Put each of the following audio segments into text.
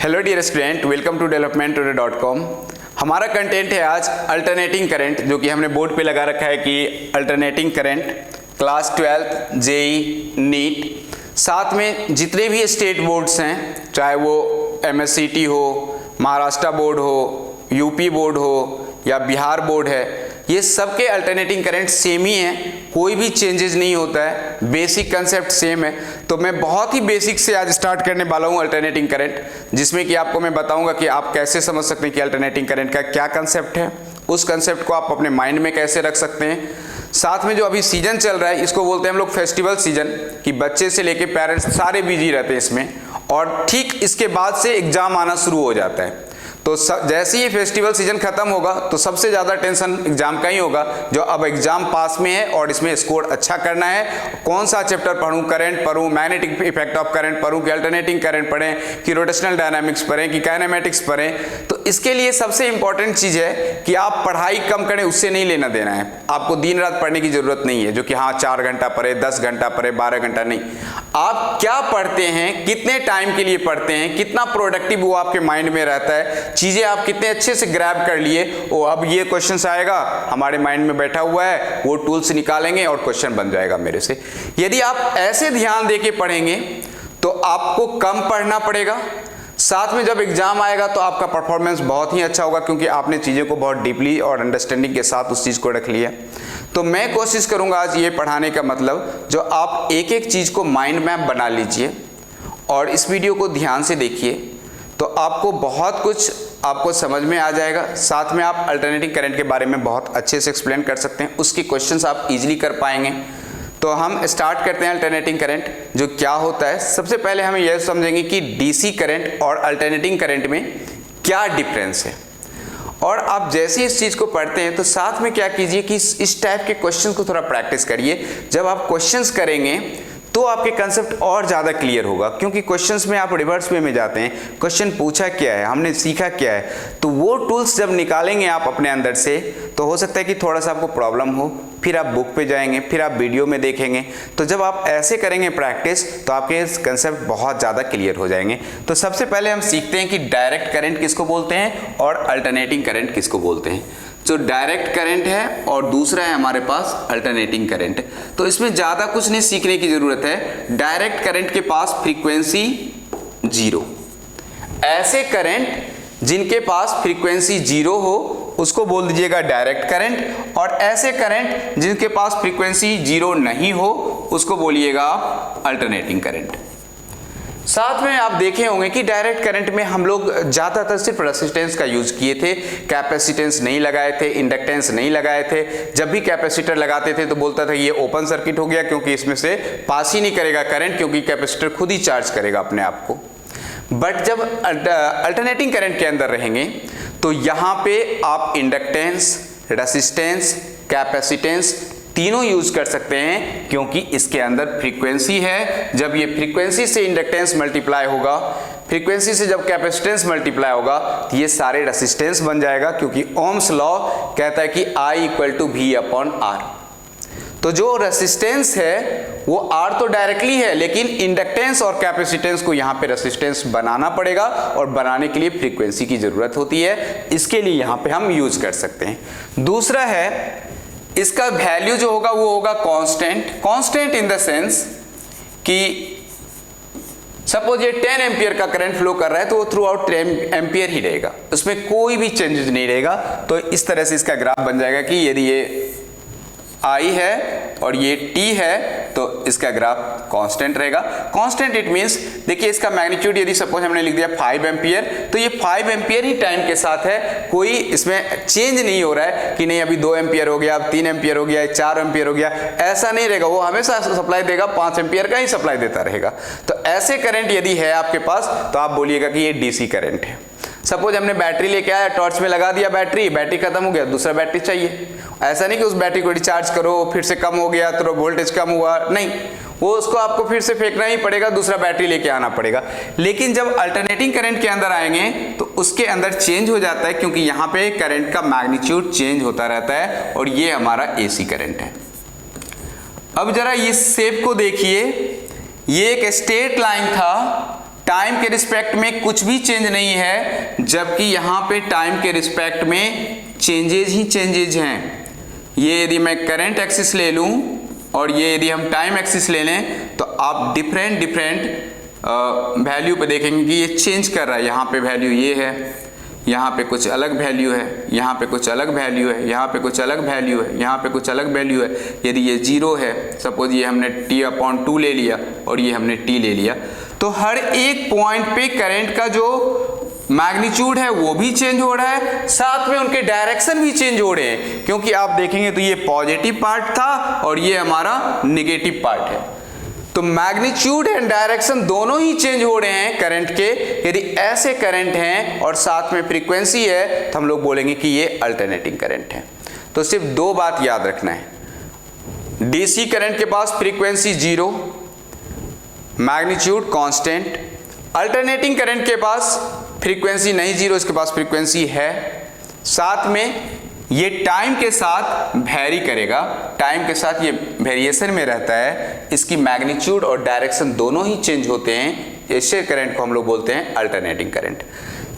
Hello dear student, welcome to developmenttoday.com। हमारा content है आज अल्टरनेटिंग करंट, जो कि हमने बोर्ड पे लगा रखा है कि alternating current class 12 JEE NEET, साथ में जितने भी स्टेट बोर्ड्स हैं, चाहे वो MSCT हो, महाराष्ट्र बोर्ड हो, यूपी बोर्ड हो या बिहार बोर्ड है, ये सबके अल्टरनेटिंग करंट सेम ही हैं, कोई भी चेंजेस नहीं होता है, बेसिक कंसेप्ट सेम है। तो मैं बहुत ही बेसिक से आज स्टार्ट करने वाला हूँ अल्टरनेटिंग करंट, जिसमें कि आपको मैं बताऊंगा कि आप कैसे समझ सकते हैं कि अल्टरनेटिंग करंट का क्या कंसेप्ट है, उस कंसेप्ट को आप अपने माइंड में कैसे रख सकते हैं। साथ में जो अभी सीजन चल रहा है, इसको बोलते हैं हम लोग फेस्टिवल सीजन, कि बच्चे से लेके पेरेंट्स सारे बिजी रहते हैं इसमें, और ठीक इसके बाद से एग्जाम आना शुरू हो जाता है। तो जैसे ही फेस्टिवल सीजन खत्म होगा तो सबसे ज़्यादा टेंशन एग्जाम का ही होगा, जो अब एग्जाम पास में है और इसमें स्कोर अच्छा करना है। कौन सा चैप्टर पढूं, करंट पढूं, मैग्नेटिक इफेक्ट ऑफ करंट पढूं, कि अल्टरनेटिंग करंट पढ़ें, कि रोटेशनल डायनामिक्स पढ़ें, कि काइनेमेटिक्स पढ़ें। तो इसके लिए सबसे इंपॉर्टेंट चीज़ है कि आप पढ़ाई कम करें, उससे नहीं लेना देना है। आपको दिन रात पढ़ने की जरूरत नहीं है, जो कि हाँ 4 घंटा पढ़े, 10 घंटा पढ़े, 12 घंटा नहीं। आप क्या पढ़ते हैं, कितने टाइम के लिए पढ़ते हैं, कितना प्रोडक्टिव वो आपके माइंड में रहता है, चीजें आप कितने अच्छे से ग्रैब कर लिए, वो अब ये क्वेश्चंस आएगा हमारे माइंड में बैठा हुआ है, वो टूल्स निकालेंगे और क्वेश्चन बन जाएगा मेरे से। यदि आप ऐसे ध्यान देके पढ़ेंगे तो आपको कम पढ़ना पड़ेगा, साथ में जब एग्जाम आएगा तो आपका परफॉर्मेंस बहुत ही अच्छा होगा, क्योंकि आपने चीज़ों को बहुत डीपली और अंडरस्टैंडिंग के साथ उस चीज़ को रख लिया। तो मैं कोशिश करूंगा आज ये पढ़ाने का मतलब, जो आप एक एक चीज़ को माइंड मैप बना लीजिए और इस वीडियो को ध्यान से देखिए, तो आपको बहुत कुछ आपको समझ में आ जाएगा। साथ में आप अल्टरनेटिंग करंट के बारे में बहुत अच्छे से एक्सप्लेन कर सकते हैं, उसके क्वेश्चंस आप इजीली कर पाएंगे। तो हम स्टार्ट करते हैं अल्टरनेटिंग करंट जो क्या होता है। सबसे पहले हम यह समझेंगे कि डीसी करंट और अल्टरनेटिंग करंट में क्या डिफरेंस है। और आप जैसे इस चीज़ को पढ़ते हैं तो साथ में क्या कीजिए कि इस टाइप के क्वेश्चन को थोड़ा प्रैक्टिस करिए। जब आप क्वेश्चंस करेंगे तो आपके कंसेप्ट और ज़्यादा क्लियर होगा, क्योंकि क्वेश्चंस में आप रिवर्स वे में जाते हैं, क्वेश्चन पूछा क्या है, हमने सीखा क्या है, तो वो टूल्स जब निकालेंगे आप अपने अंदर से, तो हो सकता है कि थोड़ा सा आपको प्रॉब्लम हो, फिर आप बुक पे जाएंगे, फिर आप वीडियो में देखेंगे। तो जब आप ऐसे करेंगे प्रैक्टिस, तो आपके कंसेप्ट बहुत ज़्यादा क्लियर हो जाएंगे। तो सबसे पहले हम सीखते हैं कि डायरेक्ट करंट किसको बोलते हैं और अल्टरनेटिंग करंट किसको बोलते हैं। जो डायरेक्ट करंट है और दूसरा है हमारे पास अल्टरनेटिंग करंट। तो इसमें ज़्यादा कुछ नहीं सीखने की ज़रूरत है। डायरेक्ट करंट के पास फ्रीक्वेंसी 0, ऐसे करंट जिनके पास फ्रीक्वेंसी 0 हो उसको बोल दीजिएगा डायरेक्ट करंट, और ऐसे करंट जिनके पास फ्रीक्वेंसी 0 नहीं हो उसको बोलिएगा आप अल्टरनेटिंग करंट। साथ में आप देखे होंगे कि डायरेक्ट करंट में हम लोग ज़्यादातर सिर्फ रेसिस्टेंस का यूज किए थे, कैपेसिटेंस नहीं लगाए थे, इंडक्टेंस नहीं लगाए थे। जब भी कैपेसिटर लगाते थे तो बोलता था ये ओपन सर्किट हो गया, क्योंकि इसमें से पास ही नहीं करेगा करंट, क्योंकि कैपेसिटर खुद ही चार्ज करेगा अपने आप को। बट जब अल्टरनेटिंग करंट के अंदर रहेंगे तो यहाँ पे आप इंडक्टेंस, रेसिस्टेंस, कैपेसिटेंस तीनों यूज कर सकते हैं, क्योंकि इसके अंदर फ्रीक्वेंसी है। जब ये फ्रीक्वेंसी से इंडक्टेंस मल्टीप्लाई होगा, फ्रीक्वेंसी से जब कैपेसिटेंस मल्टीप्लाई होगा, तो ये सारे रेसिस्टेंस बन जाएगा, क्योंकि ओम्स लॉ कहता है कि I = V/R। तो जो रेसिस्टेंस है वो R तो डायरेक्टली है, लेकिन इंडक्टेंस और कैपेसिटेंस को यहाँ पे रेसिस्टेंस बनाना पड़ेगा, और बनाने के लिए फ्रीक्वेंसी की जरूरत होती है। इसके लिए यहाँ पे हम यूज कर सकते हैं। दूसरा है, इसका वैल्यू जो होगा वो होगा constant. Constant in the sense कि सपोज ये 10 एम्पियर का करंट फ्लो कर रहा है, तो वो थ्रू आउट 10 एम्पियर ही रहेगा, उसमें कोई भी चेंजेस नहीं रहेगा। तो इस तरह से इसका ग्राफ बन जाएगा कि यदि ये I है और ये T है तो इसका ग्राफ कांस्टेंट रहेगा। कांस्टेंट इट मींस, देखिए इसका मैग्नीट्यूड यदि सपोज हमने लिख दिया 5 एम्पियर, तो ये 5 एम्पियर ही टाइम के साथ है, कोई इसमें चेंज नहीं हो रहा है कि नहीं अभी 2 एम्पियर हो गया, अब 3 एम्पियर हो गया, 4 एम्पियर हो गया, ऐसा नहीं रहेगा। वो हमेशा सप्लाई देगा, 5 एम्पियर का ही सप्लाई देता रहेगा। तो ऐसे करंट यदि है आपके पास तो आप बोलिएगा कि ये डीसी करंट है। सपोज हमने बैटरी लेके आया, टॉर्च में लगा दिया, बैटरी खत्म हो गया, दूसरा बैटरी चाहिए। ऐसा नहीं कि उस बैटरी को रिचार्ज करो, फिर से कम हो गया तो वोल्टेज कम हुआ, नहीं, वो उसको आपको फिर से फेंकना ही पड़ेगा, दूसरा बैटरी लेके आना पड़ेगा। लेकिन जब अल्टरनेटिंग करंट के अंदर आएंगे तो उसके अंदर चेंज हो जाता है, क्योंकि यहाँ पे करंट का मैग्नीट्यूड चेंज होता रहता है, और ये हमारा एसी करंट है। अब जरा इस शेप को देखिए, ये एक स्ट्रेट लाइन था टाइम के रिस्पेक्ट में कुछ भी चेंज नहीं है, जबकि यहाँ पे टाइम के रिस्पेक्ट में चेंजेज ही चेंजेज हैं। ये यदि मैं करंट एक्सिस ले लूँ और ये यदि हम टाइम एक्सिस ले लें तो आप डिफरेंट वैल्यू पे देखेंगे कि ये चेंज कर रहा है। यहाँ पे वैल्यू ये है, यहाँ पे कुछ अलग वैल्यू है, यहाँ पे कुछ अलग वैल्यू है, यहाँ पे कुछ अलग वैल्यू है, यहाँ पे कुछ अलग वैल्यू है। यदि ये 0 है, सपोज ये हमने t/2 ले लिया और ये हमने t ले लिया, तो हर एक पॉइंट पे करंट का जो मैग्नीट्यूड है वो भी चेंज हो रहा है, साथ में उनके डायरेक्शन भी चेंज हो रहे हैं। क्योंकि आप देखेंगे तो ये पॉजिटिव पार्ट था और ये हमारा नेगेटिव पार्ट है, तो मैग्नीट्यूड एंड डायरेक्शन दोनों ही चेंज हो रहे हैं करंट के। यदि ऐसे करंट हैं और साथ में फ्रीक्वेंसी है तो हम लोग बोलेंगे कि ये अल्टरनेटिंग करंट है। तो सिर्फ दो बात याद रखना है, डीसी करंट के पास frequency 0, magnitude constant. Alternating current के पास फ्रीक्वेंसी नहीं 0, इसके पास फ्रीक्वेंसी है, साथ में ये टाइम के साथ वेरी करेगा, टाइम के साथ ये वेरिएशन में रहता है, इसकी मैग्नीट्यूड और डायरेक्शन दोनों ही चेंज होते हैं। ऐसे करंट को हम लोग बोलते हैं अल्टरनेटिंग करंट।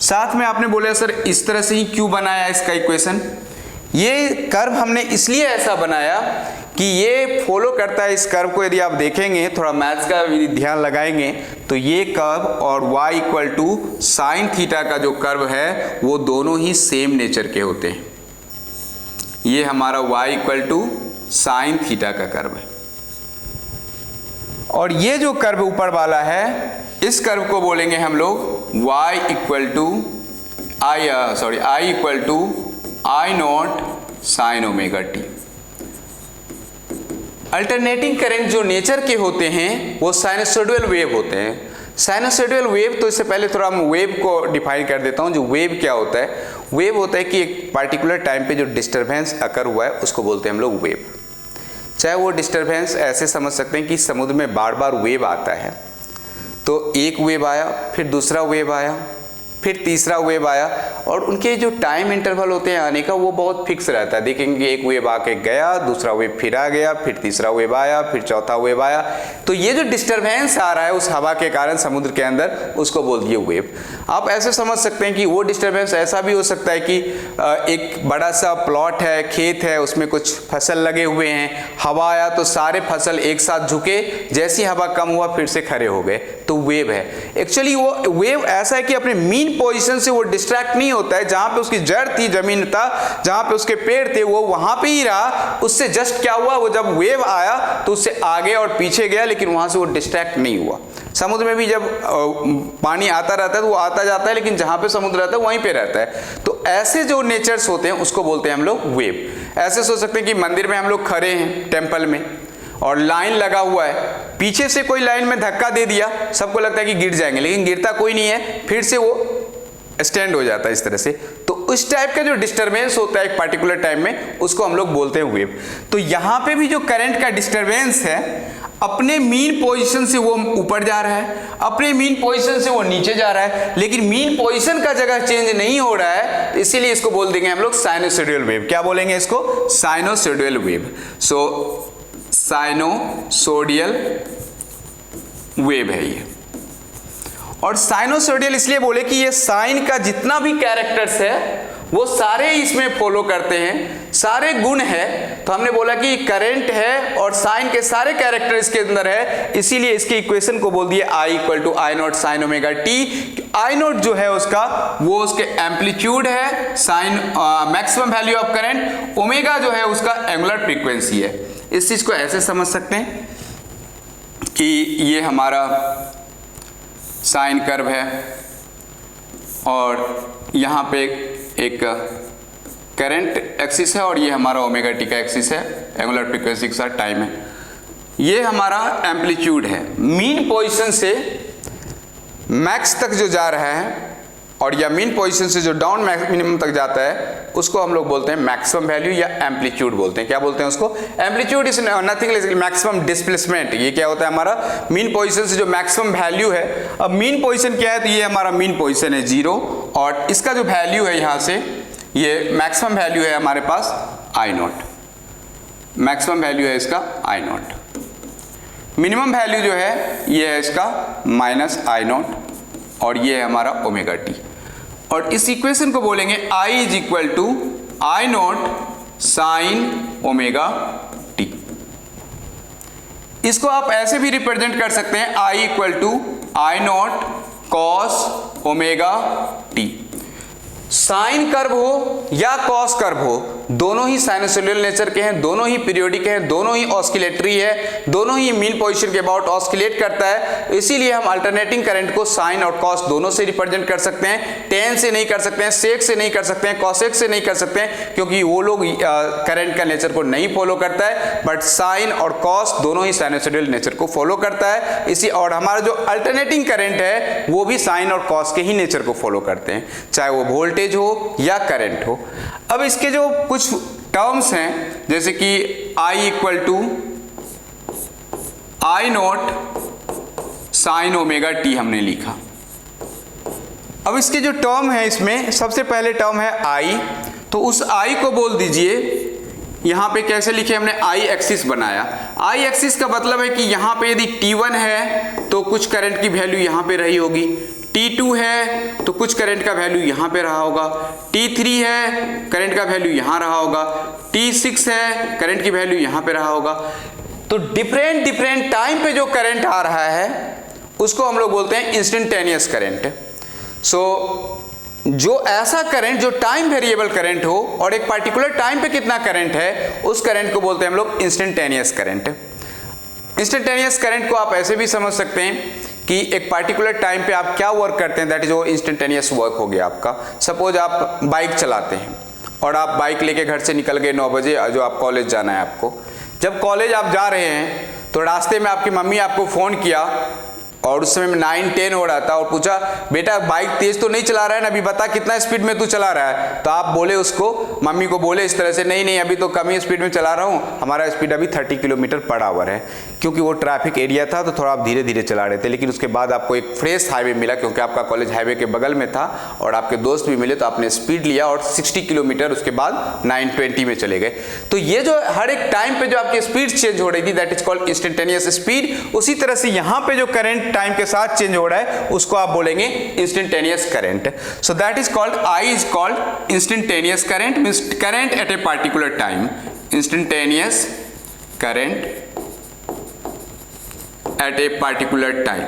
साथ में आपने बोला सर इस तरह से ही क्यों बनाया इसका इक्वेशन? ये कर्व हमने इसलिए ऐसा बनाया कि ये फॉलो करता है इस कर्व को। यदि आप देखेंगे, थोड़ा मैथ्स का भी ध्यान लगाएंगे तो ये कर्व और y = sin थीटा का जो कर्व है वो दोनों ही सेम नेचर के होते हैं। ये हमारा y = sin थीटा का कर्व है, और ये जो कर्व ऊपर वाला है इस कर्व को बोलेंगे हम लोग I I0 sin ωt। Alternating current जो नेचर के होते हैं वो साइनसोइडल वेव होते हैं। साइनसोइडल वेव, तो इससे पहले थोड़ा मैं वेव को डिफाइन कर देता हूँ। जो वेव क्या होता है? वेव होता है कि एक पार्टिकुलर टाइम पे जो डिस्टरबेंस अकर हुआ है उसको बोलते हैं हम लोग वेव। चाहे वो डिस्टरबेंस ऐसे समझ सकते हैं कि समुद्र में बार बार वेव आता है, तो एक वेव आया, फिर दूसरा वेव आया, फिर तीसरा वेव आया, और उनके जो टाइम इंटरवल होते हैं आने का वो बहुत फिक्स रहता है। देखेंगे एक वेव आके गया, दूसरा वेव फिर आ गया, फिर तीसरा वेव आया, फिर चौथा वेव आया। तो ये जो डिस्टरबेंस आ रहा है उस हवा के कारण समुद्र के अंदर, उसको बोल दिए वेव। आप ऐसे समझ सकते हैं कि वो डिस्टरबेंस ऐसा भी हो सकता है कि एक बड़ा सा प्लॉट है, खेत है, उसमें कुछ फसल लगे हुए हैं, हवा आया तो सारे फसल एक साथ झुके, जैसी हवा कम हुआ फिर से खड़े हो गए, तो वेव है। एक्चुअली वो वेव ऐसा है कि अपने मीन पोजीशन से वो डिस्ट्रैक्ट नहीं होता है। जहां पे उसकी जड़ थी, जमीन था, जहां पे उसके पेड़ थे, वो वहां पे ही रहा। उससे जस्ट क्या हुआ, वो जब वेव आया तो उससे आगे और पीछे गया, लेकिन वहां से वो डिस्ट्रैक्ट नहीं हुआ। समुद्र में भी जब पानी आता रहता है तो वो आता जाता है, लेकिन जहां पे समुद्र रहता है वहीं पे रहता है। तो ऐसे जो नेचर्स होते हैं उसको बोलते हैं हम लोग वेव। ऐसे सोच सकते हैं कि मंदिर में हम लोग खड़े हैं टेम्पल में और लाइन लगा हुआ है, पीछे से कोई लाइन में धक्का दे दिया, सबको लगता है कि गिर जाएंगे, लेकिन गिरता कोई नहीं है, फिर से वो स्टैंड हो जाता है इस तरह से। तो उस टाइप का जो डिस्टरबेंस होता है एक पार्टिकुलर टाइम में, उसको हम लोग बोलते हैं वेव। तो यहाँ पे भी जो करंट का डिस्टरबेंस है, अपने मीन पोजीशन से वो ऊपर जा रहा है, अपने मीन पोजीशन से वो नीचे जा रहा है, लेकिन मीन पोजीशन का जगह चेंज नहीं हो रहा है, तो इसीलिए इसको बोल देंगे हम लोग साइनोसॉइडल वेव। क्या बोलेंगे इसको? Sinusoidal wave. So sinusoidal wave है ये। और साइनोसॉइडल इसलिए बोले कि ये साइन का जितना भी कैरेक्टर्स है वो सारे इसमें फॉलो करते हैं, सारे गुण है। तो हमने बोला कि करंट है और साइन के सारे कैरेक्टर इसके अंदर है, इसीलिए इसके इक्वेशन को बोल दिए I = I0 sin ωt। I0 जो है उसका, वो उसके एम्पलीट्यूड है, sine maximum value of current, omega जो है उसका एंगुलर फ्रीक्वेंसी है। इस चीज को ऐसे समझ सकते हैं कि ये हमारा साइन कर्व है और यहाँ पे एक करंट एक्सिस है और ये हमारा ओमेगा टी का एक्सिस है, एंगुलर फ्रीक्वेंसी के साथ टाइम है। ये हमारा एम्पलीट्यूड है, मीन पोजीशन से मैक्स तक जो जा रहा है, और या मीन पोजीशन से जो डाउन मिनिमम तक जाता है उसको हम लोग बोलते हैं मैक्सिमम वैल्यू या एम्पलीट्यूड बोलते हैं। क्या बोलते हैं उसको? Amplitude is nothing maximum displacement. ये क्या होता है? हमारा मीन पोजीशन से जो मैक्सिमम वैल्यू है। अब मीन पोजीशन क्या है? तो ये हमारा मीन पोजीशन है 0, और इसका जो वैल्यू है यहाँ से, ये मैक्सिमम वैल्यू है हमारे पास I0। मैक्सिमम वैल्यू है इसका I0। मिनिमम वैल्यू जो है ये है इसका -I0, और ये है हमारा ओमेगा टी। और इस इक्वेशन को बोलेंगे I is equal to I naught sine omega t. इसको आप ऐसे भी रिप्रेजेंट कर सकते हैं I equal to I naught cos omega t. Sine curve हो या कॉस कर्व हो, दोनों ही साइनसोइडल नेचर के हैं, दोनों ही पीरियोडिक हैं, दोनों ही ऑस्किलेटरी है, दोनों ही मीन पोजीशन के अबाउट ऑस्किलेट करता है। इसीलिए हम अल्टरनेटिंग करंट को साइन और कॉस दोनों से रिप्रेजेंट कर सकते हैं। टेन से नहीं कर सकते हैं, सेक से नहीं कर सकते हैं, कॉसेक से नहीं कर सकते हैं, क्योंकि वो लोग करंट का नेचर को नहीं फॉलो करता है। बट साइन और कॉस दोनों ही साइनसोइडल नेचर को फॉलो करता है। इसी और हमारा जो अल्टरनेटिंग करंट है वो भी साइन और कॉस के ही नेचर को फॉलो करते हैं, चाहे वो वोल्टेज हो या करंट हो। अब इसके जो कुछ टर्म्स हैं, जैसे कि I equal to I naught sine omega t हमने लिखा। अब इसके जो टर्म है, इसमें सबसे पहले टर्म है I, तो उस I को बोल दीजिए, यहां पे कैसे लिखे हमने, I एक्सिस बनाया। I एक्सिस का मतलब है कि यहां पे यदि T1 है तो कुछ करंट की वैल्यू यहां पे रही होगी, T2 है तो कुछ करंट का वैल्यू यहां पे रहा होगा, T3 है करंट का वैल्यू यहां रहा होगा, T6 है करंट की वैल्यू यहां पे रहा होगा। तो डिफरेंट टाइम पे जो करंट आ रहा है उसको हम लोग बोलते हैं इंस्टेंटेनियस करंट। सो जो ऐसा करंट जो टाइम वेरिएबल करंट हो और एक पार्टिकुलर टाइम पे कितना करंट है, उस करंट को बोलते हैं हम लोग इंस्टेंटेनियस करंट। इंस्टेंटेनियस करंट को आप ऐसे भी समझ सकते हैं कि एक पार्टिकुलर टाइम पे आप क्या वर्क करते हैं, दैट इज वो इंस्टेंटेनियस वर्क हो गया आपका। सपोज आप बाइक चलाते हैं और आप बाइक लेके घर से निकल गए 9 बजे, जो आप कॉलेज जाना है आपको। जब कॉलेज आप जा रहे हैं तो रास्ते में आपकी मम्मी आपको फ़ोन किया और उस समय 9-10 हो रहा था और पूछा, बेटा बाइक तेज तो नहीं चला रहा है ना, अभी बता कितना स्पीड में तू चला रहा है। तो आप बोले उसको, मम्मी को बोले इस तरह से, नहीं अभी तो कम ही स्पीड में चला रहा हूँ, हमारा स्पीड अभी 30 किलोमीटर पर आवर है। क्योंकि वो ट्रैफिक एरिया था तो थोड़ा आप धीरे धीरे चला रहे थे। लेकिन उसके बाद आपको एक फ्रेश हाईवे मिला, क्योंकि आपका कॉलेज हाईवे के बगल में था और आपके दोस्त भी मिले, तो आपने स्पीड लिया और 60 किलोमीटर उसके बाद 920 में चले गए। तो ये जो हर एक टाइम पे जो आपकी स्पीड चेंज हो रही थी, that is called instantaneous speed. उसी तरह से यहाँ पे जो करंट टाइम के साथ चेंज हो रहा है उसको आप बोलेंगे instantaneous current. So that is called, I is called instantaneous current, means current at a particular time. Instantaneous current at a particular time.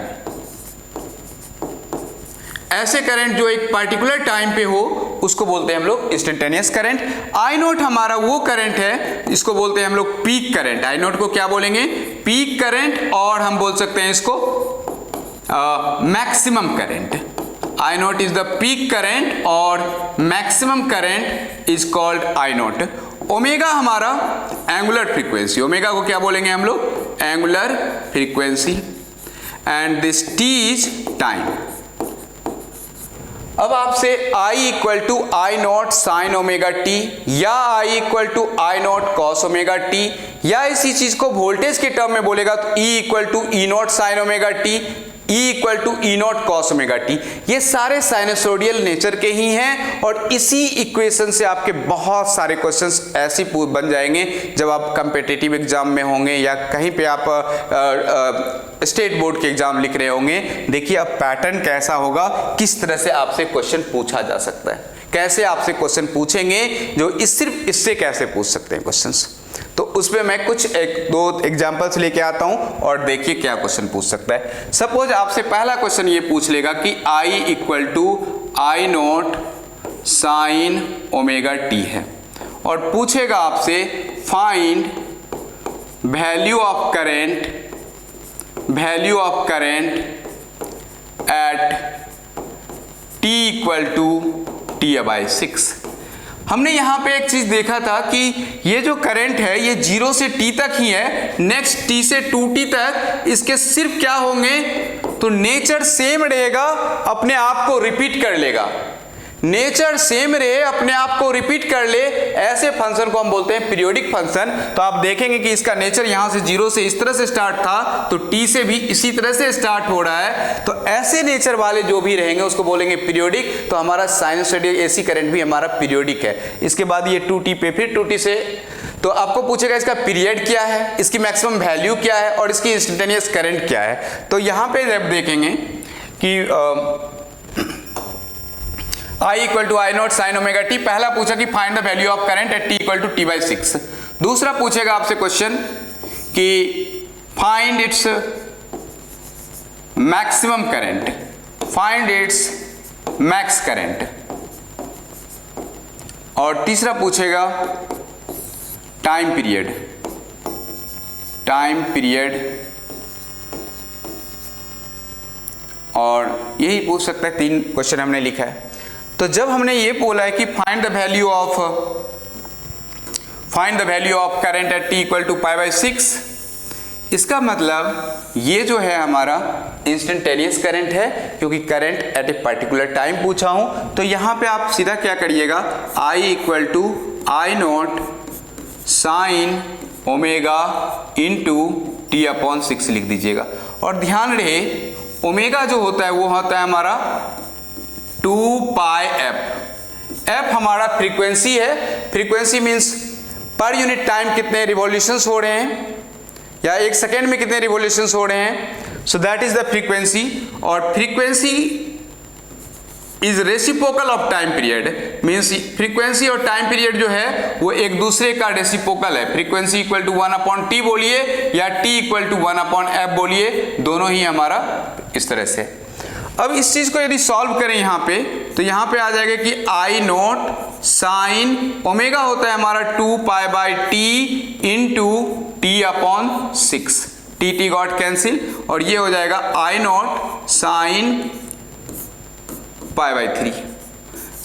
ऐसे करंट जो एक पार्टिकुलर टाइम पे हो उसको बोलते हैं हम लोग इंस्टेंटेनियस करंट। आई नोट हमारा वो करंट है, इसको बोलते हैं हम लोग पीक करंट। आई नोट को क्या बोलेंगे, पीक करंट, और हम बोल सकते हैं इसको maximum current. I naught is the peak current और maximum current is called I naught. Omega हमारा एंगुलर फ्रीक्वेंसी, ओमेगा को क्या बोलेंगे हम लोग, angular frequency, and this T is time. अब आपसे I equal to I naught sine omega T या I equal to I naught cos omega T, या इसी चीज को वोल्टेज के टर्म में बोलेगा तो E equal to E naught sine omega t, E equal to E naught cos omega t. ये सारे साइनसोडियल नेचर के ही हैं और इसी इक्वेशन से आपके बहुत सारे क्वेश्चंस ऐसे बन जाएंगे जब आप कम्पिटिटिव एग्जाम में होंगे या कहीं पे आप स्टेट बोर्ड के एग्जाम लिख रहे होंगे। देखिए अब पैटर्न कैसा होगा, किस तरह से आपसे क्वेश्चन पूछा जा सकता है, कैसे आपसे क्वेश्चन पूछेंगे, जो सिर्फ इससे कैसे पूछ सकते हैं क्वेश्चंस। तो उसमें मैं कुछ एक दो एग्जांपल्स लेके आता हूं और देखिए क्या क्वेश्चन पूछ सकता है। सपोज आपसे पहला क्वेश्चन ये पूछ लेगा कि I equal to I naught sine omega t है और पूछेगा आपसे find value of current at t equal to T/6। हमने यहाँ पे एक चीज देखा था कि ये जो करंट है ये 0 से t तक ही है, नेक्स्ट t से 2t तक इसके सिर्फ क्या होंगे, तो नेचर सेम रहेगा, अपने आप को रिपीट कर लेगा। नेचर सेम रहे, अपने आप को रिपीट कर ले, ऐसे फंक्शन को हम बोलते हैं पीरियोडिक फंक्शन। तो आप देखेंगे कि इसका नेचर यहां से 0 से इस तरह से स्टार्ट था तो t से भी इसी तरह से स्टार्ट हो रहा है। तो ऐसे नेचर वाले जो भी रहेंगे उसको बोलेंगे पीरियोडिक। तो हमारा साइनसॉइडल एसी करंट भी हमारा पीरियोडिक है। इसके बाद ये 2t पे फिर 2t से, तो आपको पूछेगा इसका पीरियड क्या है, इसकी मैक्सिमम वैल्यू क्या है और इसकी इंस्टेंटेनियस करंट क्या है। तो यहाँ पे जब देखेंगे कि I equal to I naught sine omega t. पहला पूछा कि find the value of current at t equal to t by 6। दूसरा पूछेगा आपसे क्वेश्चन कि find its maximum current, find its max current. और तीसरा पूछेगा टाइम पीरियड, टाइम पीरियड। और यही पूछ सकता है, 3 क्वेश्चन हमने लिखा है। तो जब हमने ये बोला है कि find the value of current at t equal to pi by 6, इसका मतलब ये जो है हमारा इंस्टेंटेनियस करंट है, क्योंकि current at a particular time पूछा हूं। तो यहां पे आप सीधा क्या करिएगा, I equal to I naught sine omega into T upon 6 लिख दीजिएगा। और ध्यान रहे ओमेगा जो होता है वो होता है हमारा 2 पाई एफ। एफ हमारा फ्रीक्वेंसी है, frequency means per unit time कितने रिवॉल्यूशंस हो रहे हैं या 1 सेकेंड में कितने रिवॉल्यूशंस हो रहे हैं। So that is the frequency. और frequency is reciprocal of time period, means frequency और टाइम पीरियड जो है वो एक दूसरे का रेसिप्रोकल है। Frequency equal to 1 upon T बोलिए या T equal to 1 upon F बोलिए, दोनों ही हमारा इस तरह से। अब इस चीज को यदि सॉल्व करें यहाँ पे, तो यहाँ पे आ जाएगा कि आई नॉट साइन ओमेगा होता है हमारा 2 pi by T into T upon 6, T T got cancelled, और ये हो जाएगा I naught sine pi by 3।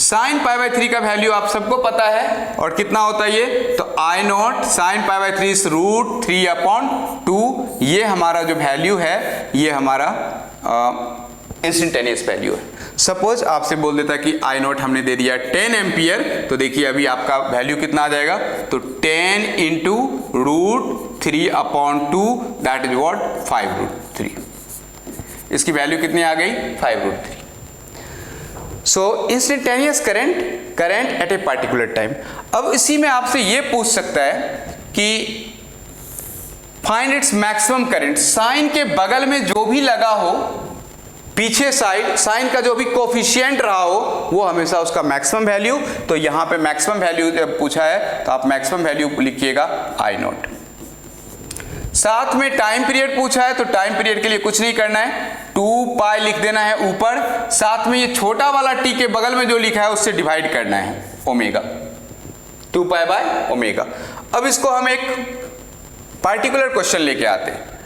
Sine pi by 3 का वैल्यू आप सबको पता है, और कितना होता है ये, तो I naught sine pi by 3 is root 3 upon 2। ये हमारा जो वैल्यू है ये हमारा इंस्टेंटेनियस वैल्यू है। सपोज आपसे बोल देता कि आई नॉट हमने दे दिया 10 एम्पियर, तो देखिए अभी आपका वैल्यू कितना आ जाएगा, तो 10 into root 3 upon 2 that is what 5 root 3। इसकी वैल्यू कितनी आ गई, 5 root 3। So instantaneous current at a particular time. अब इसी में आपसे ये पूछ सकता है कि find its maximum current. Sine के बगल में जो भी लगा हो, पीछे साइड साइन का जो भी कोफिशिएंट रहा हो, वो हमेशा उसका मैक्सिमम वैल्यू। तो यहां पे मैक्सिमम वैल्यू जब पूछा है तो आप मैक्सिमम वैल्यू लिखिएगा आई नॉट। साथ में टाइम पीरियड पूछा है, तो टाइम पीरियड के लिए कुछ नहीं करना है, 2 पाई लिख देना है ऊपर, साथ में ये छोटा वाला टी के बगल में जो लिखा है उससे डिवाइड करना है ओमेगा, 2 पाई बाय ओमेगा। अब इसको हम एक पार्टिकुलर क्वेश्चन लेके आते हैं,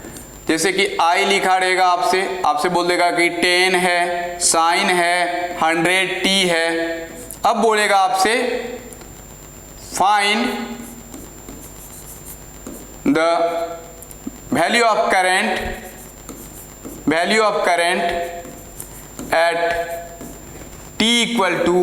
जैसे कि आई लिखा रहेगा, आपसे बोल देगा कि 10 है, साइन है, 100 टी है। अब बोलेगा आपसे find the value of current at t equal to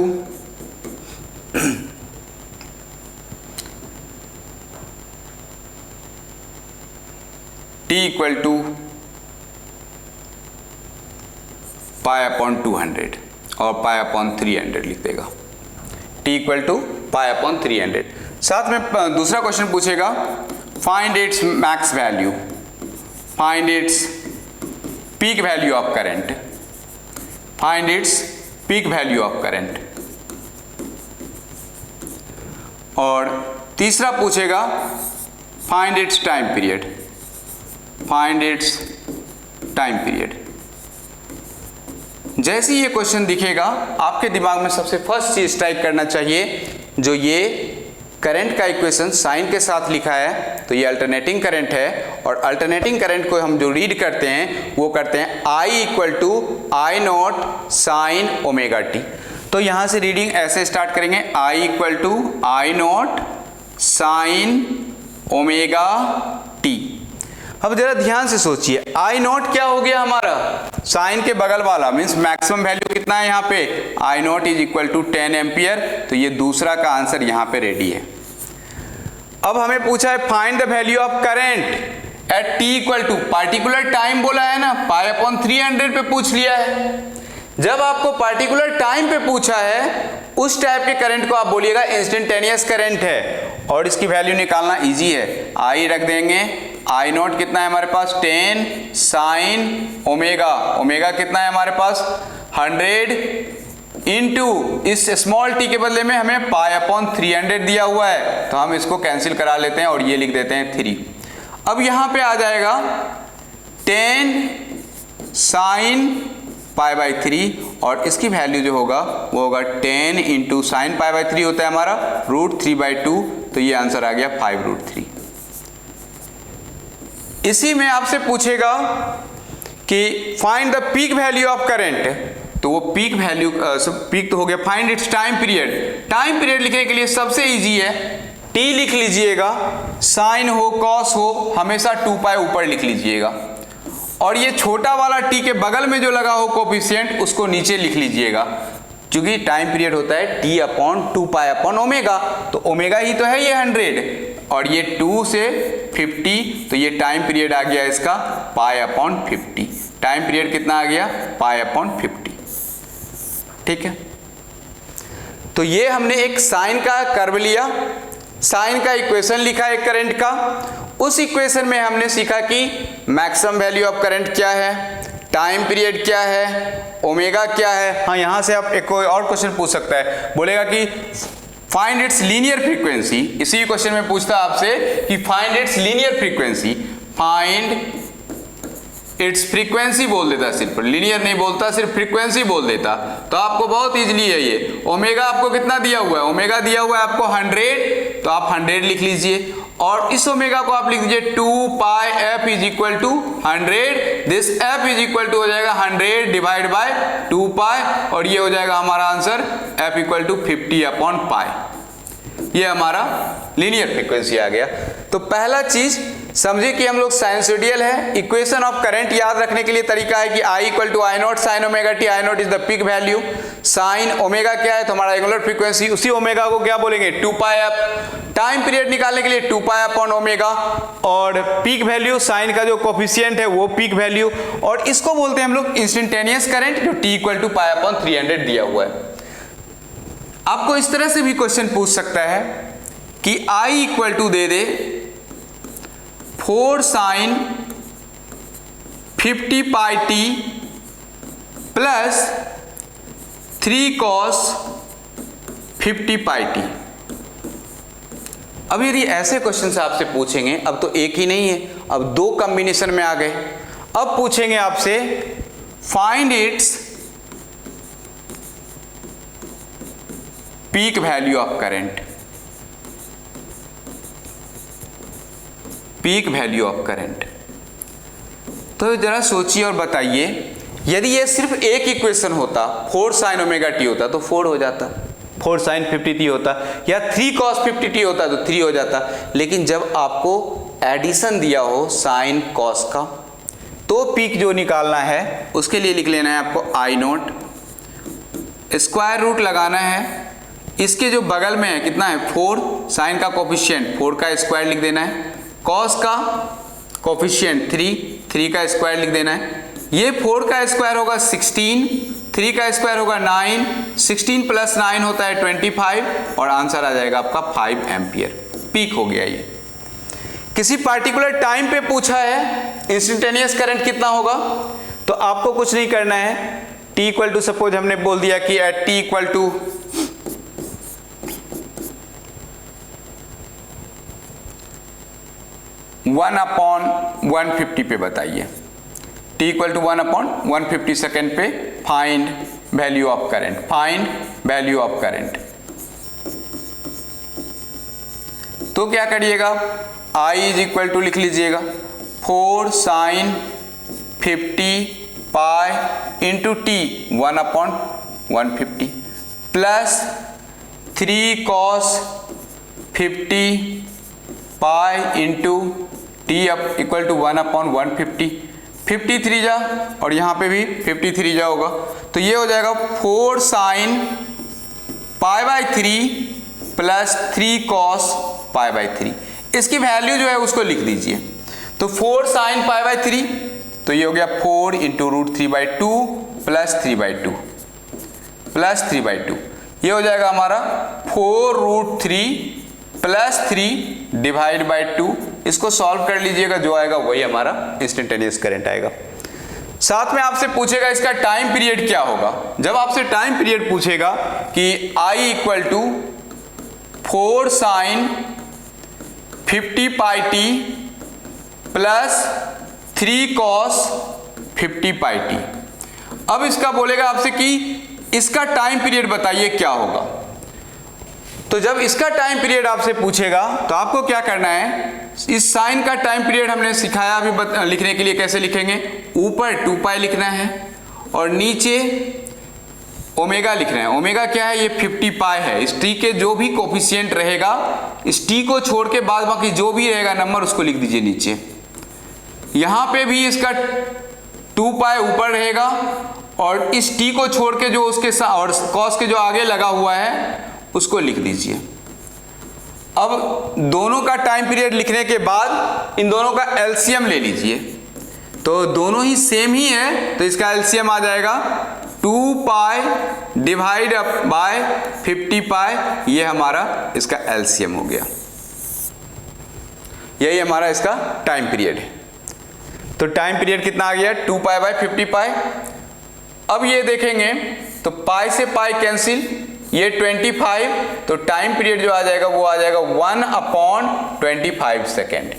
pi upon 200 और पाई अपॉन 300 लिख देगा, t equal to pi upon 300। साथ में दूसरा क्वेश्चन पूछेगा find its max value, find its peak value of current, find its peak value of current। और तीसरा पूछेगा find its time period, find its time period। जैसे ही ये क्वेश्चन दिखेगा आपके दिमाग में सबसे फर्स्ट चीज स्ट्राइक करना चाहिए, जो ये करंट का इक्वेशन साइन के साथ लिखा है, तो ये अल्टरनेटिंग करंट है। और अल्टरनेटिंग करंट को हम जो रीड करते हैं वो करते हैं I equal to I naught sine omega t. तो यहां से रीडिंग ऐसे स्टार्ट करेंगे, I equal to I naught sine omega t. अब जरा ध्यान से सोचिए, आई नॉट क्या हो गया हमारा, साइन के बगल वाला, मीन्स मैक्सिमम वैल्यू कितना है यहाँ पे, I naught is equal to 10 ampere. तो ये दूसरा का आंसर यहाँ पे रेडी है। अब हमें पूछा है find the value of current at t equal to, particular time बोला है ना, पाई अपॉन 300 पे पूछ लिया है। जब आपको पार्टिकुलर टाइम पे पूछा है, उस टाइप के करंट को आप बोलिएगा इंस्टेंटेनियस करंट है, और इसकी वैल्यू निकालना इजी है। आई रख देंगे, आई नॉट कितना है हमारे पास 10 साइन ओमेगा, ओमेगा कितना है हमारे पास 100 इनटू इस स्मॉल टी के बदले में हमें पाई अपॉन 300 दिया हुआ है, तो हम इसको कैंसिल करा लेते हैं और ये लिख देते हैं 3। अब यहां पे आ जाएगा 10 साइन पाई बाई 3 और इसकी वैल्यू जो होगा वो होगा 10 इंटू साइन पाई बाई 3 होता है हमारा √3/2, तो ये आंसर आ गया 5√3। इसी में आपसे पूछेगा कि find the peak value of current, तो वो पीक वैल्यू पीक तो हो गया, find its time period. Time period लिखने के लिए सबसे इजी है, टी लिख लीजिएगा, साइन हो कॉस हो हमेशा 2π ऊपर लिख लीजिएगा, और ये छोटा वाला टी के बगल में जो लगा हो कोफिशिएंट उसको नीचे लिख लीजिएगा, क्योंकि टाइम पीरियड होता है t अपॉन 2π अपॉन ओमेगा, तो ओमेगा ही तो है ये 100 और ये 2 से 50, तो ये टाइम पीरियड आ गया इसका पाई अपॉन 50। टाइम पीरियड कितना आ गया? Pi upon 50। ठीक है, तो ये हमने एक साइन का कर्व लिया, साइन का इक्वेशन लिखा एक करंट का, उस इक्वेशन में हमने सीखा कि मैक्सिमम वैल्यू ऑफ करंट क्या है, टाइम पीरियड क्या है, ओमेगा क्या है। हाँ, यहां से आप एक कोई और क्वेश्चन पूछ सकता है, बोलेगा कि फाइंड इट्स लीनियर फ्रीक्वेंसी। इसी क्वेश्चन में पूछता आपसे कि find it's linear frequency, find its frequency बोल देता, सिर्फ लीनियर नहीं बोलता, सिर्फ फ्रीक्वेंसी बोल देता, तो आपको बहुत इजीली है ये। ओमेगा आपको कितना दिया हुआ है? ओमेगा दिया हुआ है आपको 100, तो आप 100 लिख लीजिए, और इस ओमेगा को आप लिख दीजिए 2π f is equal to 100, this f is equal to हो जाएगा 100 डिवाइड बाय 2π, और ये हो जाएगा हमारा answer f equal to 50 upon π। ये हमारा लीनियर फ्रीक्वेंसी आ गया। तो पहला चीज समझिए कि हम लोग साइनसोइडल है। इक्वेशन ऑफ करंट याद रखने के लिए तरीका है कि I equal to I naught sine omega t, I naught is the peak value, sine omega क्या है तो हमारा एंगुलर फ्रीक्वेंसी, उसी ओमेगा को क्या बोलेंगे 2π f। टाइम पीरियड निकालने के लिए 2π अपॉन ओमेगा, और पीक वैल्यू साइन का जो कोफिशिएंट है वो पीक वैल्यू, और इसको बोलते हैं हम लोग इंस्टेंटेनियस करंट, जो t equal to pi upon 300 दिया हुआ है। आपको इस तरह से भी क्वेश्चन पूछ सकता है कि I इक्वल टू दे दे 4 sine 50π t plus 3 cos 50π t। अब यदि ऐसे क्वेश्चन से आपसे पूछेंगे, अब तो एक ही नहीं है, अब 2 कॉम्बिनेशन में आ गए, अब पूछेंगे आपसे find its peak value of current, peak value of current. तो जरा सोचिए और बताइए, यदि ये सिर्फ एक इक्वेशन होता, 4 साइन ओमेगा टी होता तो 4 हो जाता, 4 साइन 50t होता, या 3 कॉस 50t होता तो 3 हो जाता, लेकिन जब आपको एडिशन दिया हो साइन कॉस का, तो पीक जो निकालना है उसके लिए लिख लेना है आपको I नॉट, स्क्वायर रूट लगाना है, इसके जो बगल में है कितना है 4, साइन का कोफिशिएंट 4 का स्क्वायर लिख देना है, कॉस का कोफिशिएंट 3 का स्क्वायर लिख देना है, ये 4 का स्क्वायर होगा 16, 3 का स्क्वायर होगा 9, 16 प्लस 9 होता है 25, और आंसर आ जाएगा आपका 5 एम्पियर। पीक हो गया ये। किसी पार्टिकुलर टाइम पे पूछा है इंस्टेंटेनियस करंट कितना होगा, तो आपको कुछ नहीं करना है, t इक्वल टू सपोज हमने बोल दिया कि एट t इक्वल टू 1/150 पे बताइए, t इक्वल टू 1/150 सेकेंड पे find value of current, find value of current. तो क्या करिएगा, I इज इक्वल टू लिख लीजिएगा 4 sine 50π into T 1/150 plus 3 cos 50π into T up equal to 1/150, 53 जा, और यहाँ पे भी 53 जा होगा, तो ये हो जाएगा 4 साइन π/3 प्लस 3 कॉस π/3। इसकी वैल्यू जो है उसको लिख दीजिए, तो 4 साइन π/3, तो ये हो गया 4 इंटू √3/2 प्लस 3/2 प्लस 3/2, ये हो जाएगा हमारा 4√3 प्लस 3 डिवाइड बाई 2। इसको सॉल्व कर लीजिएगा, जो आएगा वही हमारा इंस्टेंटेनियस करंट आएगा। साथ में आपसे पूछेगा इसका टाइम पीरियड क्या होगा। जब आपसे टाइम पीरियड पूछेगा कि I equal to 4 sin 50 pi t plus 3 cos 50 pi t. अब इसका बोलेगा आपसे कि इसका टाइम पीरियड बताइए क्या होगा। तो जब इसका टाइम पीरियड आपसे पूछेगा तो आपको क्या करना है, इस साइन का टाइम पीरियड हमने सिखाया अभी लिखने के लिए। कैसे लिखेंगे, ऊपर 2 पाई लिखना है और नीचे ओमेगा लिखना है। ओमेगा क्या है, ये 50 पाई है। इस टी के जो भी कोफिशिएंट रहेगा, इस टी को छोड़ के बाद बाकी जो भी रहेगा नंबर उसको लिख दीजिए नीचे। यहां पे भी इसका 2 पाई ऊपर रहेगा और इस टी को छोड़ के जो उसके साथ और कॉस के जो आगे लगा हुआ है उसको लिख दीजिए। अब दोनों का टाइम पीरियड लिखने के बाद इन दोनों का एलसीएम ले लीजिए। तो दोनों ही सेम ही है तो इसका एलसीएम आ जाएगा 2 पाई डिवाइड बाय 50 पाई। ये हमारा इसका एलसीएम हो गया। यही हमारा इसका टाइम पीरियड है। तो टाइम पीरियड कितना आ गया, 2 पाई बाय 50 पाई। अब ये देखेंगे तो पाई से पाई कैंसिल, ये 25, तो टाइम पीरियड जो आ जाएगा वो आ जाएगा 1/25 सेकेंड।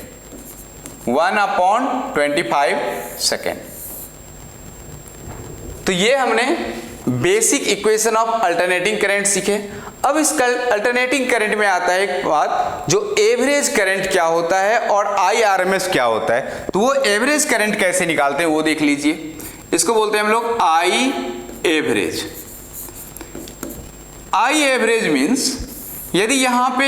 1/25 सेकेंड। तो ये हमने basic equation of alternating current सीखे। अब इस अल्टरनेटिंग करंट में आता है एक बात, जो एवरेज करंट क्या होता है और IRMS क्या होता है। तो वो एवरेज करंट कैसे निकालते हैं वो देख लीजिए। इसको बोलते हैं हम लोग I average. I average means यदि यहां पे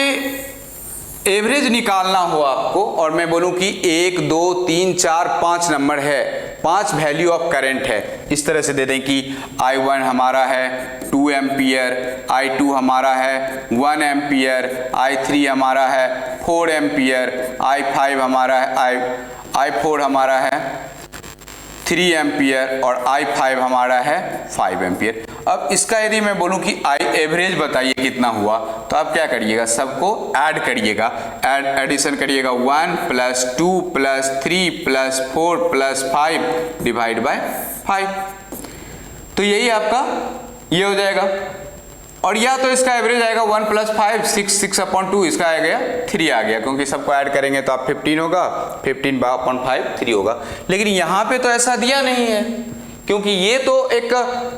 एवरेज निकालना हो आपको और मैं बोलूं कि 1 2 3 4 5 नंबर है, 5 वैल्यू ऑफ करंट है, इस तरह से दे दें कि I1 हमारा है 2 एम्पियर, I2 हमारा है 1 एम्पियर, I3 हमारा है 4 एम्पियर, I5 हमारा है I4 हमारा है 3 एम्पियर और I5 हमारा है 5 एम्पियर। अब इसका यदि मैं बोलूं कि I एवरेज बताइए कितना हुआ, तो आप क्या करिएगा, सबको ऐड करिएगा, एडिशन करिएगा 1 + 2 + 3 + 4 + 5 डिवाइड बाय 5। तो यही आपका ये हो जाएगा। और या तो इसका एवरेज आएगा 1 + 5 6/2, इसका आ गया 3 आ गया, क्योंकि सबको ऐड करेंगे तो आप 15 होगा, 15/5 3 होगा। लेकिन यहाँ पे तो ऐसा दिया नहीं है, क्योंकि ये तो एक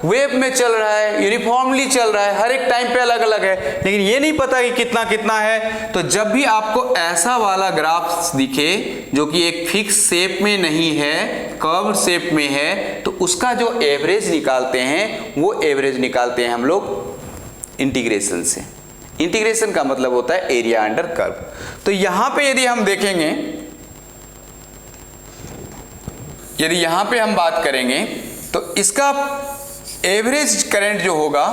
वेव में चल रहा है, यूनिफॉर्मली चल रहा है, हर एक टाइम पे अलग अलग है, लेकिन ये नहीं पता कि कितना कितना है। तो जब भी आपको ऐसा वाला ग्राफ दिखे जो कि एक फिक्स शेप में नहीं है, कर्व शेप में है, तो उसका जो एवरेज निकालते हैं वो एवरेज निकालते हैं हम लोग इंटीग्रेशन से। इंटीग्रेशन का मतलब होता है एरिया अंडर कर्व। तो यहां पे यदि हम देखेंगे, यदि यहां पे हम बात करेंगे तो इसका एवरेज करंट जो होगा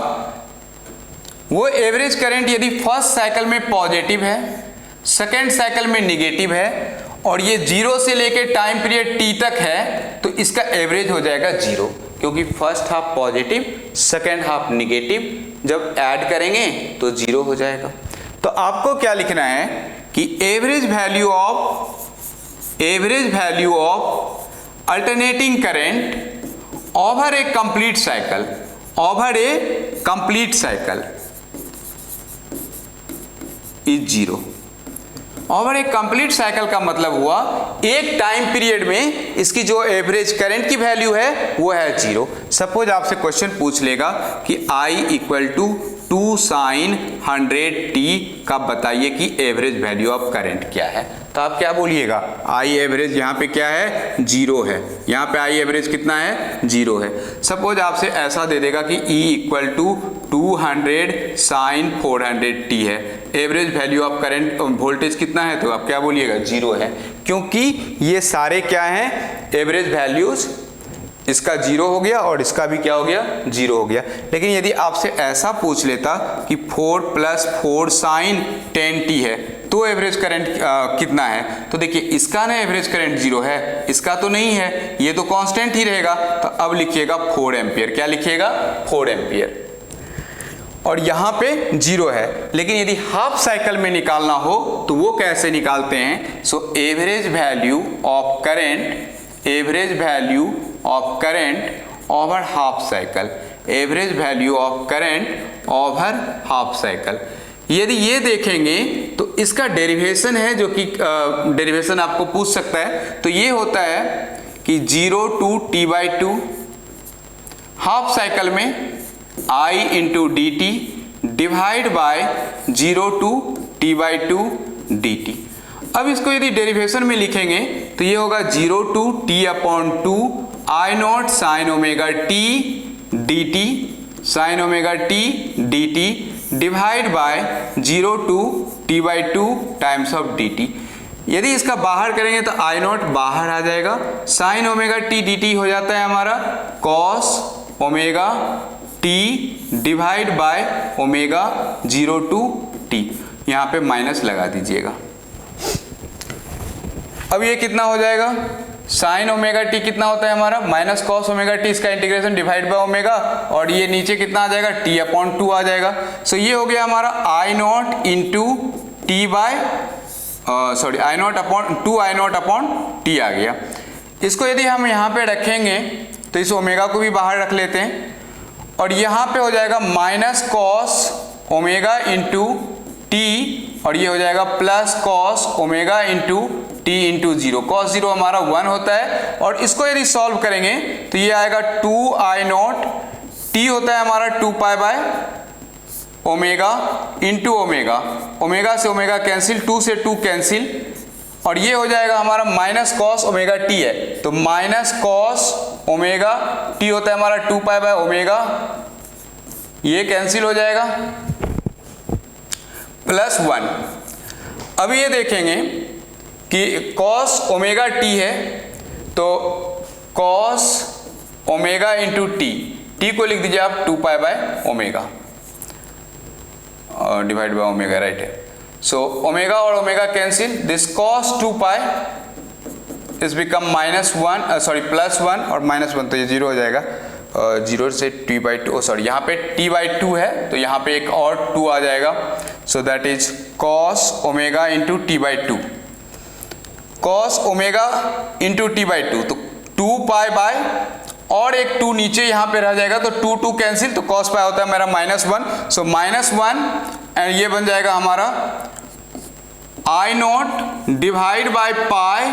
वो एवरेज करंट यदि फर्स्ट साइकिल में पॉजिटिव है, सेकेंड साइकिल में निगेटिव है और ये 0 से लेके टाइम पीरियड t तक है, तो इसका एवरेज हो जाएगा 0, क्योंकि first half positive, second half negative, जब ऐड करेंगे तो 0 हो जाएगा। तो आपको क्या लिखना है कि average value of alternating current over A complete cycle, is 0। Over A complete cycle का मतलब हुआ एक टाइम पीरियड में इसकी जो एवरेज करंट की वैल्यू है वो है 0। सपोज आपसे क्वेश्चन पूछ लेगा कि I = 2 sin 100t का बताइए कि एवरेज वैल्यू ऑफ करंट क्या है, तो आप क्या बोलिएगा, I एवरेज यहाँ पे क्या है 0 है, यहाँ पे I एवरेज कितना है 0 है। सपोज आपसे ऐसा दे देगा कि E = 200 sin 400t है, average value of current voltage कितना है, तो आप क्या बोलिएगा 0 है, क्योंकि ये सारे क्या हैं एवरेज वैल्यूज। इसका 0 हो गया और इसका भी क्या हो गया 0 हो गया। लेकिन यदि आपसे ऐसा पूछ लेता कि 4 + 4 sin 10t है, तो एवरेज करंट कितना है, तो देखिए इसका ना एवरेज करंट 0 है, इसका तो नहीं है, ये तो कांस्टेंट ही रहेगा। तो अब लिखिएगा 4 एम्पियर, क्या लिखिएगा 4 एम्पियर, और यहाँ पे 0 है। लेकिन यदि हाफ साइकिल में निकालना हो तो वो कैसे निकालते हैं, so average value of current over half cycle, average value of current over half cycle. यदि ये देखेंगे तो इसका डेरिवेशन है, जो कि डेरिवेशन आपको पूछ सकता है, तो ये होता है कि 0 टू t/2 हाफ साइकिल में I into d t divide by 0 to t/2 dt। अब इसको यदि डेरिवेशन में लिखेंगे तो ये होगा 0 to t/2 I naught sine omega t dt sine omega t dt divide by 0 to t/2 times of dt। यदि इसका बाहर करेंगे तो I नॉट बाहर आ जाएगा, साइन ओमेगा t dt हो जाता है हमारा cos omega t divide by omega 0 to t। यहाँ पे माइनस लगा दीजिएगा। अब ये कितना हो जाएगा, साइन ओमेगा टी कितना होता है हमारा माइनस कॉस ओमेगा टी, इसका इंटीग्रेशन डिवाइड बाय ओमेगा, और ये नीचे कितना आ जाएगा t/2 आ जाएगा। सो ये हो गया हमारा I naught into T by sorry I naught upon 2 I naught upon T आ गया। इसको यदि हम यहाँ पे रखेंगे तो इस ओमेगा को भी बाहर रख लेते हैं, और यहाँ पे हो जाएगा minus cos omega into T, और ये हो जाएगा plus cos omega into T into 0। Cos 0 हमारा 1 होता है, और इसको यदि सॉल्व करेंगे तो ये आएगा 2 I नॉट, टी होता है हमारा 2 pi by omega into omega, omega से ओमेगा कैंसिल, 2 से 2 कैंसिल, और ये हो जाएगा हमारा माइनस कॉस ओमेगा टी है, तो माइनस कॉस ओमेगा टी होता है हमारा 2 पाई बाय ओमेगा, ये कैंसिल हो जाएगा, प्लस 1। अब ये देखेंगे कि कॉस ओमेगा टी है, तो cos omega into T, T को लिख दीजिए आप 2 पाई बाय ओमेगा और डिवाइड बाय ओमेगा, राइट है। सो ओमेगा और omega cancel, this cos 2 pi is become minus 1 sorry plus 1 और माइनस 1, तो ये 0 हो जाएगा। 0 से t/2 सॉरी यहाँ पे t/2 है, तो यहाँ पे एक और 2 आ जाएगा। सो that is cos omega into t/2, cos omega into t/2, तो 2 पाई बाय और एक 2 नीचे यहाँ पे रह जाएगा, तो 2 2 कैंसिल, तो कॉस पाई होता है मेरा -1, सो -1 एंड ये बन जाएगा हमारा I naught divide by pi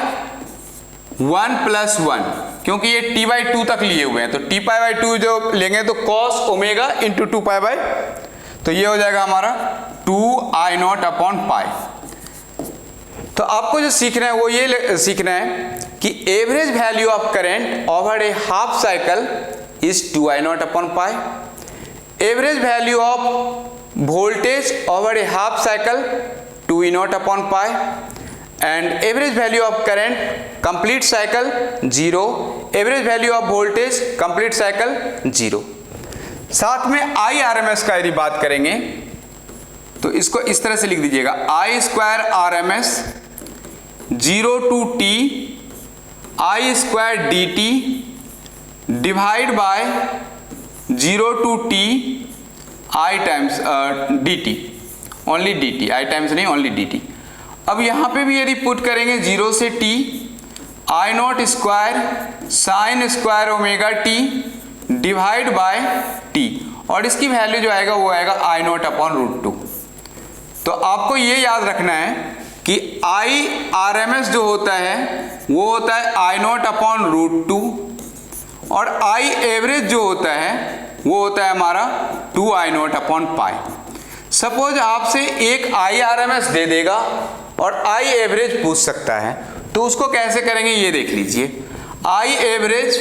1 plus 1, क्योंकि ये t/2 तक लिए हुए हैं, तो t/2 जो लेंगे तो cos omega into 2 pi by, तो ये हो जाएगा हमारा 2 I नॉट अपॉन पाई। तो आपको जो सीखना है वो ये सीखना है कि average value of current over A half cycle is 2 I naught upon pi, average value of voltage over A half cycle 2 E not upon pi, and average value of current complete cycle 0, average value of voltage complete cycle 0। साथ में IRMS का यदि बात करेंगे तो इसको इस तरह से लिख दीजिएगा, I square RMS 0 to t I square dt divide by 0 to t I times dt, only dt, I times नहीं, ओनली dt। अब यहाँ पे भी यदि पुट करेंगे 0 से t I not square sine square omega t divide bye t, और इसकी वैल्यू जो आएगा वो आएगा I नॉट अपॉन √2। तो आपको ये याद रखना है कि IRMS जो होता है वो होता है I नॉट अपॉन √2, और I एवरेज जो होता है वो होता है हमारा 2 I naught upon pi. Suppose आपसे एक IRMS दे देगा और I एवरेज पूछ सकता है, तो उसको कैसे करेंगे ये देख लीजिए। I average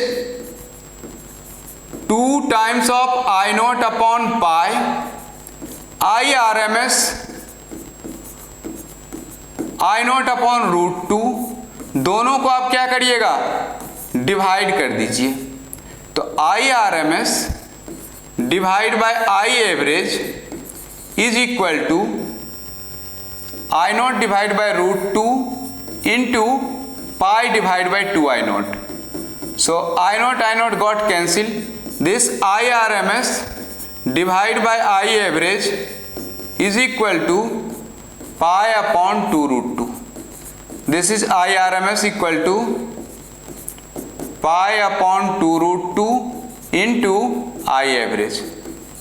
2 times of I naught upon pi, IRMS I naught upon √2, दोनों को आप क्या करिएगा डिवाइड कर दीजिए, तो IRMS divide by I average is equal to I naught divide by √2 into pi divide by 2 I naught. So I naught got cancel, this IRMS divide by I average is equal to pi upon 2 √2। This is IRMS equal to pi upon 2√2 into I average,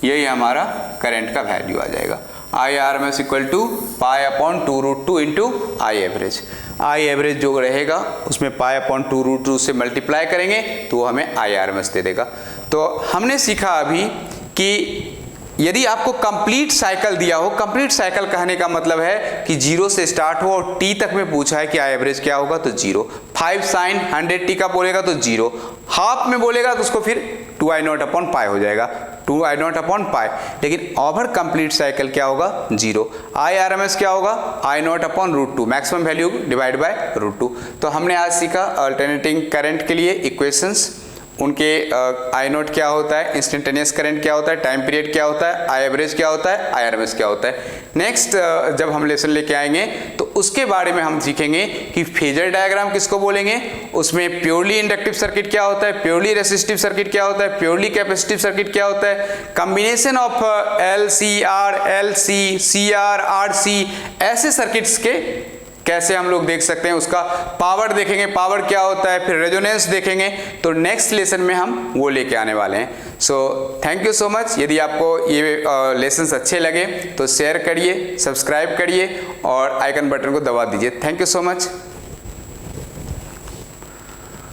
यही हमारा current का value आ जाएगा। I R M S equal to pi upon 2√2 into I average. I average जो रहेगा उसमें पाई upon 2√2 से multiply करेंगे तो वो हमें आई आर एम एस दे देगा। तो हमने सीखा अभी कि यदि आपको कंप्लीट साइकिल दिया हो, कंप्लीट साइकिल कहने का मतलब है कि 0 से स्टार्ट हो और t तक में पूछा है कि आई एवरेज क्या होगा तो 0, 5 sin 100t का बोलेगा तो 0, हाफ में बोलेगा तो उसको फिर 2i0 अपॉन पाई हो जाएगा, 2i0 अपॉन पाई। लेकिन ओवर कंप्लीट साइकिल क्या होगा 0। आई आर एम एस क्या होगा i0 upon √2, maximum value divide by √2। तो हमने आज सीखा अल्टरनेटिंग करंट के लिए इक्वेशंस, उनके आई नोट क्या होता है, इंस्टेंटेनियस करंट क्या होता है, टाइम पीरियड क्या होता है, आई एवरेज क्या होता है, आई आर एम एस क्या होता है। नेक्स्ट जब हम लेसन लेके आएंगे तो उसके बारे में हम सीखेंगे कि फेजर डायग्राम किसको बोलेंगे, उसमें प्योरली इंडक्टिव सर्किट क्या होता है, प्योरली रेसिस्टिव सर्किट क्या होता है, प्योरली कैपेसिटिव सर्किट क्या होता है, combination of L C R, L C, C R, R C, ऐसे सर्किट्स के कैसे हम लोग देख सकते हैं, उसका पावर देखेंगे, पावर क्या होता है, फिर रेजोनेंस देखेंगे। तो नेक्स्ट लेसन में हम वो लेके आने वाले हैं। So thank you so much. यदि आपको ये लेसन्स अच्छे लगे तो शेयर करिए, सब्सक्राइब करिए और आइकन बटन को दबा दीजिए। Thank you so much.